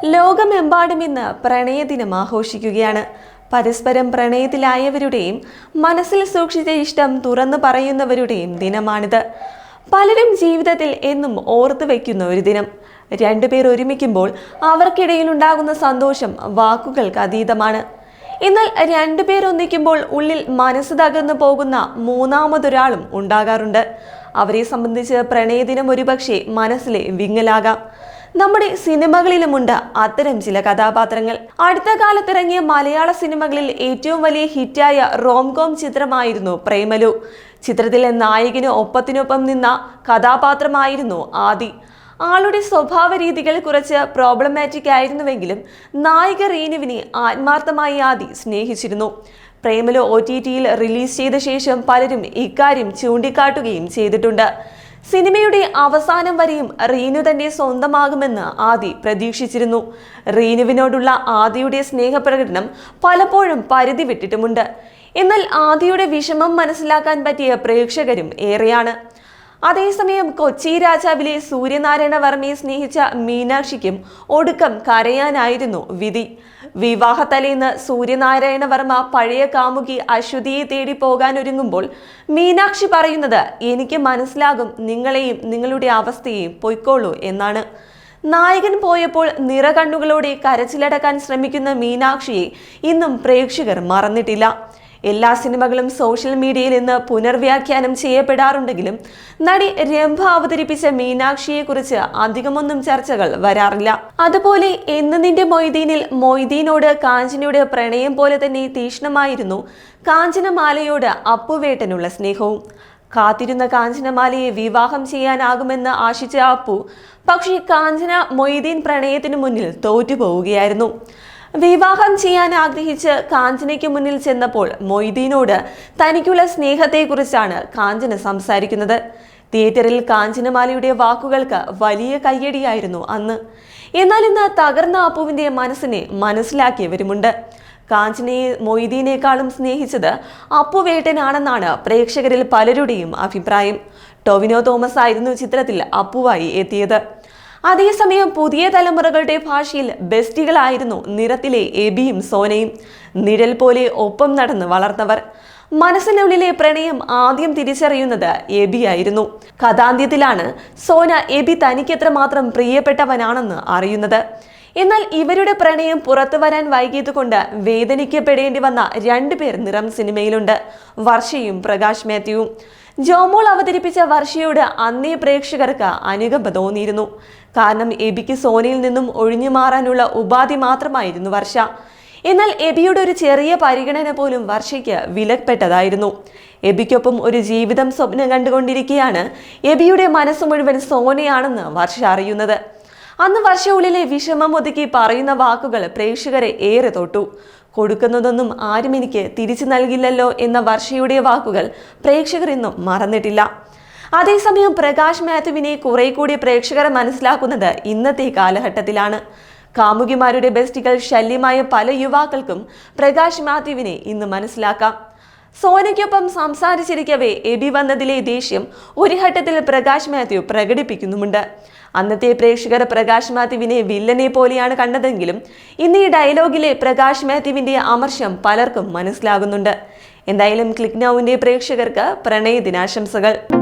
ലോകമെമ്പാടും ഇന്ന് പ്രണയദിനം ആഘോഷിക്കുകയാണ്. പരസ്പരം പ്രണയത്തിലായവരുടെയും മനസ്സിൽ സൂക്ഷിച്ച ഇഷ്ടം തുറന്നു പറയുന്നവരുടെയും ദിനമാണിത്. പലരും ജീവിതത്തിൽ എന്നും ഓർത്തു വയ്ക്കുന്ന ഒരു ദിനം. രണ്ടുപേർ ഒരുമിക്കുമ്പോൾ അവർക്കിടയിലുണ്ടാകുന്ന സന്തോഷം വാക്കുകൾക്ക് അതീതമാണ്. എന്നാൽ രണ്ടുപേർ ഒന്നിക്കുമ്പോൾ ഉള്ളിൽ മനസ്സ് തകർന്നു പോകുന്ന മൂന്നാമതൊരാളും ഉണ്ടാകാറുണ്ട്. അവരെ സംബന്ധിച്ച് പ്രണയദിനം ഒരുപക്ഷെ മനസ്സിലെ വിങ്ങലാകാം. നമ്മുടെ സിനിമകളിലുമുണ്ട് അത്തരം ചില കഥാപാത്രങ്ങൾ. അടുത്ത കാലത്തിറങ്ങിയ മലയാള സിനിമകളിൽ ഏറ്റവും വലിയ ഹിറ്റായ റോംകോം ചിത്രമായിരുന്നു പ്രേമലു. ചിത്രത്തിലെ നായകന് ഒപ്പത്തിനൊപ്പം നിന്ന കഥാപാത്രമായിരുന്നു ആദി. ആളുടെ സ്വഭാവ രീതികൾ കുറച്ച് പ്രോബ്ലമാറ്റിക് ആയിരുന്നുവെങ്കിലും നായിക റീനുവിനെ ആത്മാർത്ഥമായി ആദി സ്നേഹിച്ചിരുന്നു. പ്രേമലു OTTയിൽ റിലീസ് ചെയ്ത ശേഷം പലരും ഇക്കാര്യം ചൂണ്ടിക്കാട്ടുകയും ചെയ്തിട്ടുണ്ട്. സിനിമയുടെ അവസാനം വരെയും റീനു തന്നെ സ്വന്തമാകുമെന്ന് ആദി പ്രതീക്ഷിച്ചിരുന്നു. റീനുവിനോടുള്ള ആദിയുടെ സ്നേഹപ്രകടനം പലപ്പോഴും പരിധി വിട്ടിട്ടുമുണ്ട്. എന്നാൽ ആദിയുടെ വിഷമം മനസ്സിലാക്കാൻ പറ്റിയ പ്രേക്ഷകരും ഏറെയാണ്. അതേസമയം കൊച്ചി രാജാവിലെ സൂര്യനാരായണ വർമ്മയെ സ്നേഹിച്ച മീനാക്ഷിക്കും ഒടുക്കം കരയാനായിരുന്നു വിധി. വിവാഹത്തലേന്ന് സൂര്യനാരായണ വർമ്മ പഴയ കാമുകി അശ്വതിയെ തേടി പോകാനൊരുങ്ങുമ്പോൾ മീനാക്ഷി പറയുന്നത്, എനിക്ക് മനസ്സിലാകും നിങ്ങളെയും നിങ്ങളുടെ അവസ്ഥയെയും, പൊയ്ക്കോളൂ എന്നാണ്. നായകൻ പോയപ്പോൾ നിറകണ്ണുകളോടെ കരച്ചിലടക്കാൻ ശ്രമിക്കുന്ന മീനാക്ഷിയെ ഇന്നും പ്രേക്ഷകർ മറന്നിട്ടില്ല. എല്ലാ സിനിമകളും സോഷ്യൽ മീഡിയയിൽ നിന്ന് പുനർവ്യാഖ്യാനം ചെയ്യപ്പെടാറുണ്ടെങ്കിലും നടി രംഭ അവതരിപ്പിച്ച മീനാക്ഷിയെ കുറിച്ച് അധികമൊന്നും ചർച്ചകൾ വരാറില്ല. അതുപോലെ എന്ന് നിന്റെ മൊയ്തീനിൽ മൊയ്തീനോട് കാഞ്ചനയുടെ പ്രണയം പോലെ തന്നെ തീക്ഷ്ണമായിരുന്നു കാഞ്ചനമാലയോട് അപ്പുവേട്ടനുള്ള സ്നേഹവും. കാത്തിരുന്ന കാഞ്ചനമാലയെ വിവാഹം ചെയ്യാനാകുമെന്ന് ആശിച്ച അപ്പു, പക്ഷേ കാഞ്ചന മൊയ്തീൻ പ്രണയത്തിനു മുന്നിൽ തോറ്റുപോവുകയായിരുന്നു. വിവാഹം ചെയ്യാൻ ആഗ്രഹിച്ച് കാഞ്ചനയ്ക്ക് മുന്നിൽ ചെന്നപ്പോൾ മൊയ്തീനോട് തനിക്കുള്ള സ്നേഹത്തെക്കുറിച്ചാണ് കാഞ്ചന സംസാരിക്കുന്നത്. തിയേറ്ററിൽ കാഞ്ചനമാലയുടെ വാക്കുകൾക്ക് വലിയ കയ്യടിയായിരുന്നു അന്ന്. എന്നാൽ ഇന്ന് തകർന്ന അപ്പുവിന്റെ മനസ്സിനെ മനസ്സിലാക്കിയവരുമുണ്ട്. കാഞ്ചനയെ മൊയ്തീനേക്കാളും സ്നേഹിച്ചത് അപ്പുവേട്ടനാണെന്നാണ് പ്രേക്ഷകരിൽ പലരുടെയും അഭിപ്രായം. ടൊവിനോ തോമസ് ആയിരുന്നു ചിത്രത്തിൽ അപ്പുവായി എത്തിയത്. അതേസമയം പുതിയ തലമുറകളുടെ ഭാഷയിൽ ബെസ്റ്റികളായിരുന്നു നിറത്തിലെ എബിയും സോനയും. നിഴൽ പോലെ ഒപ്പം നടന്ന് വളർന്നവർ. മനസ്സിനുള്ളിലെ പ്രണയം ആദ്യം തിരിച്ചറിയുന്നത് എബി ആയിരുന്നു. കഥാന്ത്യത്തിലാണ് സോന എബി തനിക്കെത്രമാത്രം പ്രിയപ്പെട്ടവനാണെന്ന് അറിയുന്നത്. എന്നാൽ ഇവരുടെ പ്രണയം പുറത്തു വരാൻ വൈകിയതുകൊണ്ട് വേദനിക്കപ്പെടേണ്ടി വന്ന രണ്ടുപേർ നിറം സിനിമയിലുണ്ട്, വർഷയും പ്രകാശ് മാത്യുവും. ജോമോൾ അവതരിപ്പിച്ച വർഷയോട് അന്നേ പ്രേക്ഷകർക്ക് അനുകമ്പ തോന്നിയിരുന്നു. കാരണം എബിക്ക് സോനയിൽ നിന്നും ഒഴിഞ്ഞു മാറാനുള്ള ഉപാധി മാത്രമായിരുന്നു വർഷ. എന്നാൽ എബിയുടെ ഒരു ചെറിയ പരിഗണന പോലും വർഷയ്ക്ക് വിലപ്പെട്ടതായിരുന്നു. എബിക്കൊപ്പം ഒരു ജീവിതം സ്വപ്നം കണ്ടുകൊണ്ടിരിക്കെയാണ് എബിയുടെ മനസ്സ് മുഴുവൻ സോനയാണെന്ന് വർഷ അറിയുന്നത്. അന്ന് വർഷ ഉള്ളിലെ വിഷമം ഒതുക്കി പറയുന്ന വാക്കുകൾ പ്രേക്ഷകരെ ഏറെ തൊട്ടു. കൊടുക്കുന്നതൊന്നും ആരും എനിക്ക് തിരിച്ചു നൽകില്ലല്ലോ എന്ന വർഷയുടെ വാക്കുകൾ പ്രേക്ഷകർ ഇന്നും മറന്നിട്ടില്ല. അതേസമയം പ്രകാശ് മാത്യുവിനെ കുറെ കൂടി പ്രേക്ഷകരെ മനസ്സിലാക്കുന്നത് ഇന്നത്തെ കാലഘട്ടത്തിലാണ്. കാമുകിമാരുടെ ബെസ്റ്റികൾ ശല്യമായ പല യുവാക്കൾക്കും പ്രകാശ് മാത്യുവിനെ ഇന്ന് മനസ്സിലാക്കാം. സോനയ്ക്കൊപ്പം സംസാരിച്ചിരിക്കവേ എബി വന്നതിലെ ദേഷ്യം ഒരു ഘട്ടത്തിൽ പ്രകാശ് മാത്യു പ്രകടിപ്പിക്കുന്നുമുണ്ട്. അന്നത്തെ പ്രേക്ഷകർ പ്രകാശ് മാത്യുവിനെ വില്ലനെ പോലെയാണ് കണ്ടതെങ്കിലും ഇന്ന് ഈ ഡയലോഗിലെ പ്രകാശ് മാത്യുവിന്റെ അമർഷം പലർക്കും മനസ്സിലാകുന്നുണ്ട്. എന്തായാലും ക്ലിക്ക് നൗവിന്റെ പ്രേക്ഷകർക്ക് പ്രണയ ദിനാശംസകൾ.